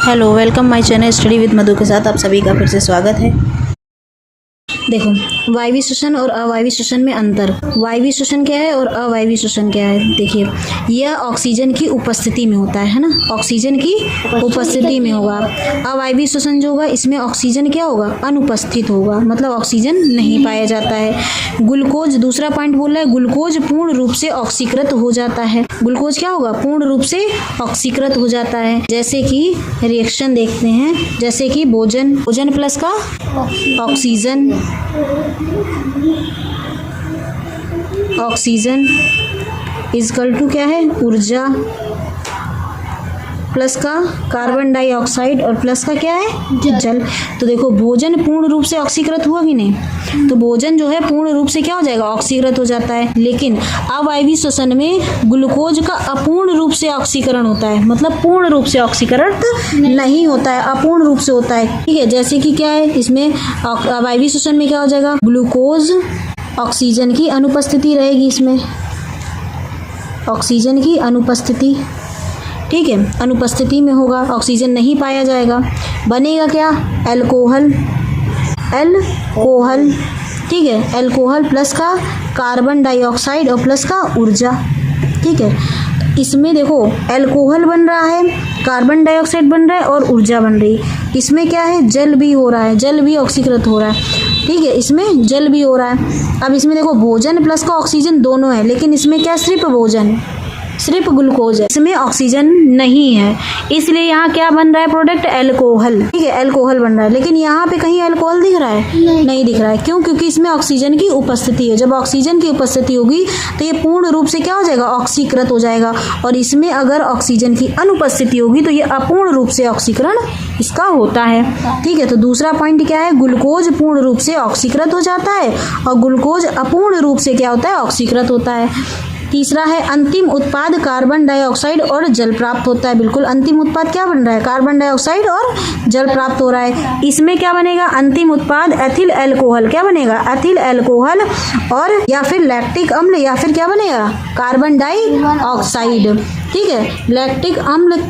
Hello, welcome my channel study with Madhu के साथ आप सभी का फिर से स्वागत है। देखो, वायवीय श्वसन और अवायवीय श्वसन में अंतर। वायवीय श्वसन क्या है और अवायवीय श्वसन क्या है? देखिए, यह ऑक्सीजन की उपस्थिति में होता है ना, ऑक्सीजन की उपस्थिति में होगा। अवायवीय श्वसन जो होगा इसमें ऑक्सीजन क्या होगा? अनुपस्थित होगा, मतलब ऑक्सीजन नहीं पाया जाता है। ग्लूकोज, दूसरा पॉइंट बोल रहा है, ग्लूकोज पूर्ण रूप से ऑक्सीकृत हो जाता है। ग्लूकोज क्या होगा? पूर्ण रूप से ऑक्सीकृत हो जाता है। जैसे कि रिएक्शन देखते हैं, जैसे कि भोजन प्लस का ऑक्सीजन इजकल टू क्या है? ऊर्जा प्लस का कार्बन डाइऑक्साइड और प्लस का क्या है? जल। तो देखो, भोजन पूर्ण रूप से ऑक्सीकृत हुआ कि नहीं? तो भोजन जो है पूर्ण रूप से क्या हो जाएगा? ऑक्सीकृत हो जाता है। लेकिन अवायवीय श्वसन में ग्लूकोज का अपूर्ण रूप से ऑक्सीकरण होता है, मतलब पूर्ण रूप से ऑक्सीकृत नहीं होता है, अपूर्ण रूप से होता है। ठीक है, जैसे कि क्या है इसमें अवायवीय श्वसन में क्या हो जाएगा? ग्लूकोज, ऑक्सीजन की अनुपस्थिति रहेगी इसमें, ऑक्सीजन की अनुपस्थिति। ठीक है, अनुपस्थिति में होगा, ऑक्सीजन नहीं पाया जाएगा। बनेगा क्या? एल्कोहल। ठीक है, एल्कोहल प्लस का कार्बन डाइऑक्साइड और प्लस का ऊर्जा। ठीक है, इसमें देखो एल्कोहल बन रहा है, कार्बन डाइऑक्साइड बन रहा है और ऊर्जा बन रही है। इसमें क्या है? जल भी हो रहा है, जल भी ऑक्सीकृत हो रहा है। ठीक है, इसमें जल भी हो रहा है। अब इसमें देखो, भोजन प्लस का ऑक्सीजन दोनों है, लेकिन इसमें क्या? सिर्फ भोजन, सिर्फ ग्लूकोज है, इसमें ऑक्सीजन नहीं है, इसलिए यहाँ क्या बन रहा है? Product alcohol. ठीक है, एल्कोहल बन रहा है, लेकिन यहाँ पे कहीं एल्कोहल दिख रहा है? नहीं दिख रहा है। क्यों? क्योंकि इसमें ऑक्सीजन की उपस्थिति है। जब ऑक्सीजन की उपस्थिति होगी तो ये पूर्ण रूप से क्या हो जाएगा? ऑक्सीकृत हो जाएगा। और इसमें अगर ऑक्सीजन की अनुपस्थिति होगी तो ये अपूर्ण रूप से ऑक्सीकरण इसका होता है। ठीक है, तो दूसरा पॉइंट क्या है? ग्लूकोज पूर्ण रूप से ऑक्सीकृत हो जाता है और ग्लूकोज अपूर्ण रूप से क्या होता है? ऑक्सीकृत होता है। तीसरा है, अंतिम उत्पाद कार्बन डाइऑक्साइड और जल प्राप्त होता है। बिल्कुल, अंतिम उत्पाद क्या बन रहा है? कार्बन डाइऑक्साइड और जल प्राप्त हो रहा है। इसमें क्या बनेगा? अंतिम उत्पाद एथिल एल्कोहल। क्या बनेगा? एथिल एल्कोहल और या फिर लैक्टिक अम्ल या फिर क्या बनेगा? Carbon dioxide. ठीक है, लैक्टिक अम्ल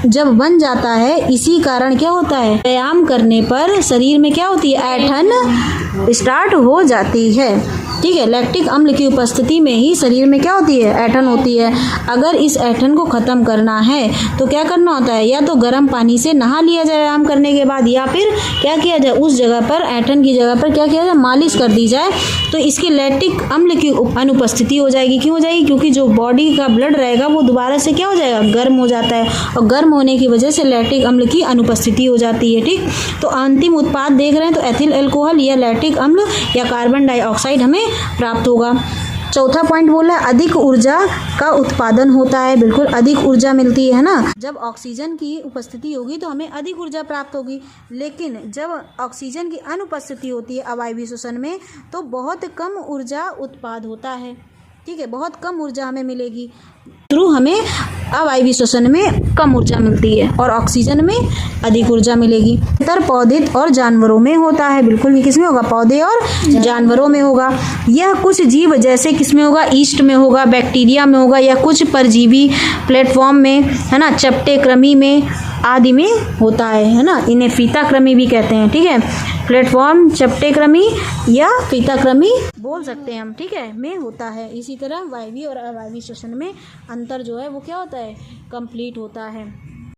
जब बन जाता है, इसी कारण क्या होता है? व्यायाम करने पर शरीर में क्या होती है? ऐंठन स्टार्ट हो जाती है। ठीक है, लैक्टिक अम्ल की उपस्थिति में ही शरीर में क्या होती है? ऐंठन होती है। अगर इस ऐंठन को खत्म करना है तो क्या करना होता है? या तो गर्म पानी से नहा लिया जाए व्यायाम करने के बाद, या फिर क्या किया जाए? उस जगह पर, ऐंठन की जगह पर क्या किया जाए? मालिश कर दी जाए, तो इसकी लैक्टिक अम्ल की अनुपस्थिति हो जाएगी। क्यों हो जाएगी? क्योंकि जो बॉडी का ब्लड रहेगा वो दोबारा से क्या हो जाएगा? गर्म हो जाता है, और गर्म होने की वजह से लैक्टिक अम्ल की अनुपस्थिति हो जाती है। ठीक, तो अंतिम उत्पाद देख रहे हैं तो एथिल एल्कोहल या लैक्टिक अम्ल या कार्बन डाइऑक्साइड हमें प्राप्त होगा। चौथा पॉइंट बोला है, अधिक ऊर्जा का उत्पादन होता है। बिल्कुल, अधिक ऊर्जा मिलती है ना। जब ऑक्सीजन की उपस्थिति होगी तो हमें अधिक ऊर्जा प्राप्त होगी, लेकिन जब ऑक्सीजन की अनुपस्थिति होती है अवायवीय श्वसन में तो बहुत कम ऊर्जा उत्पाद होता है। ठीक है, बहुत कम ऊर्जा हमें मिलेगी। थ्रू हमें अवायवीय श्वसन में कम ऊर्जा मिलती है और ऑक्सीजन में अधिक ऊर्जा मिलेगी। अंतर पौधे और जानवरों में होता है। बिल्कुल, ये किसमें होगा? पौधे और जानवरों में होगा। यह कुछ जीव जैसे किसमें होगा? ईस्ट में होगा, बैक्टीरिया में होगा, या कुछ परजीवी प्लेटफॉर्म में, है ना, चपटे कृमि में आदि में होता है ना। इन्हें फीताकृमि भी कहते हैं। ठीक है, प्लेटफॉर्म, चपटे कृमि या फीताकृमि बोल सकते हैं हम। ठीक है, में होता है। इसी तरह वायवीय और अवायवीय श्वसन में अंतर जो है वो क्या होता है? कंप्लीट होता है।